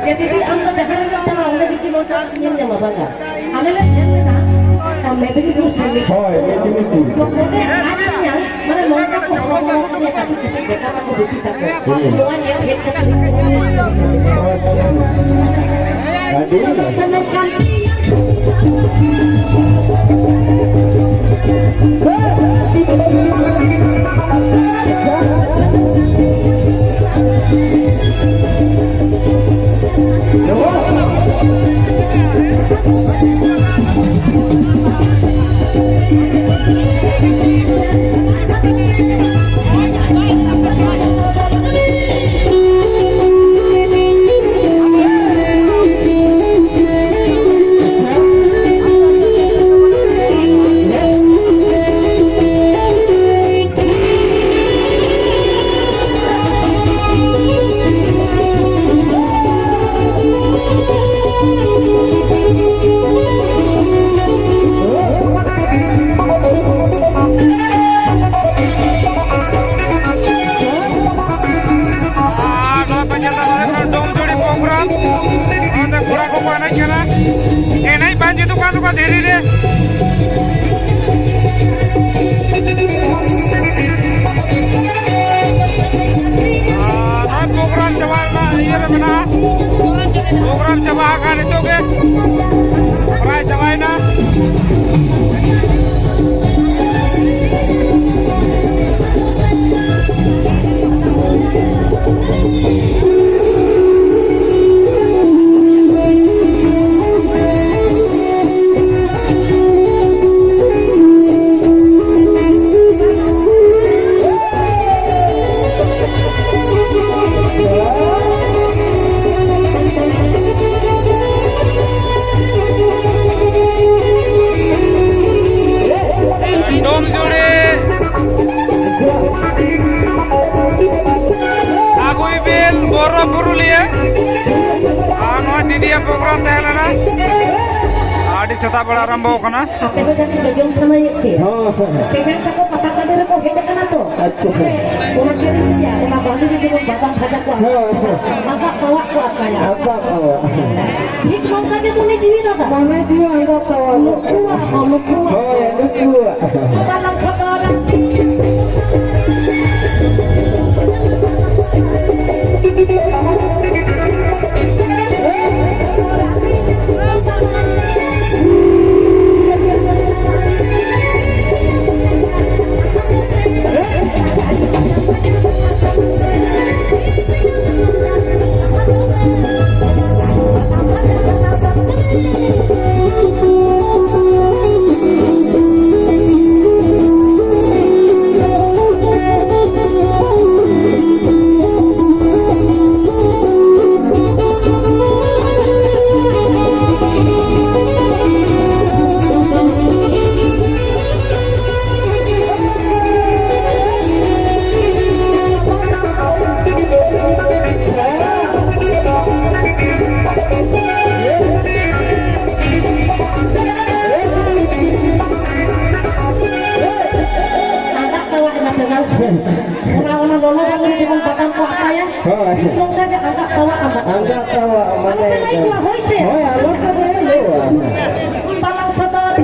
Jadi ang kadahan ng mga wala dito mo ta niya na mabaga. Alala siya na maybe dito siya. Hoy, medyo. So pwede atin niya mana monta ko ako niya tapi beka ako dito ko. Tuan niya hit ka sa sanadkan. Diri deh. Program coba iya mana? Program coba akan itu ke? Pernah cobain na? program tayo na adi seta bala arambo kana ape ko jati jojong sama yeti pengen ko patakadere ko hete kana to acha ona cheri ya ona bandu je ko badam bhaja ko aga kawa ko akaya apa kawa ঠিক মঙ্কা যে তুমি GB দাদা mane diwa aga kawa lukuwa lukuwa oh ya lukuwa balang sekarang angkat tawa mana itu oh ya lu kan lu balang saudara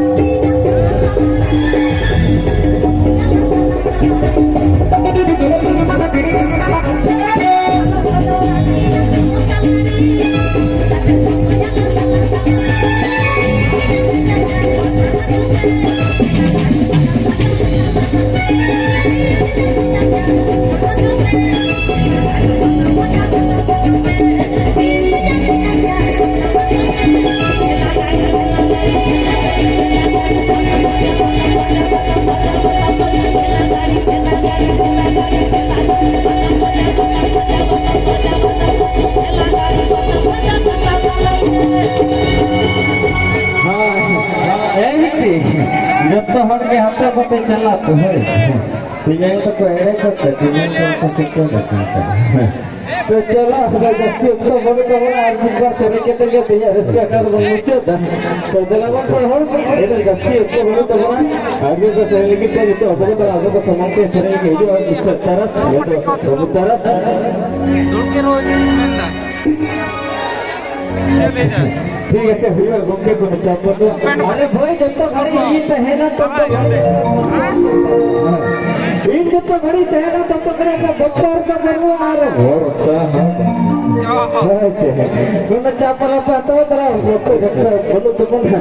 हमारे के हफ्ता को पे चला तो है तीन तो कोई करते तीन तो सिक्को देता तो चला हमारा जस्ती तो बड़े तो बड़ा आज बार चले के तो ये इसका कर मुझे तो दलावन पर हो ये जस्ती तो बड़े तो बड़ा आगे तो चले के तो तो आगे तो समाज के सरे के जो मिस्टर तरस तो तरस ढूंढ के रोज मिलता है चले जा ठीक है भैया घूमके को चाहते तो अरे भाई जब तो गाड़ी ये तो है ना तब तो इन जब तो गाड़ी है ना तब तो करेगा बच्चों का करो आ रहा और सा ऐसे है कोई चापला पाता हो तेरा बोलो तो कौन है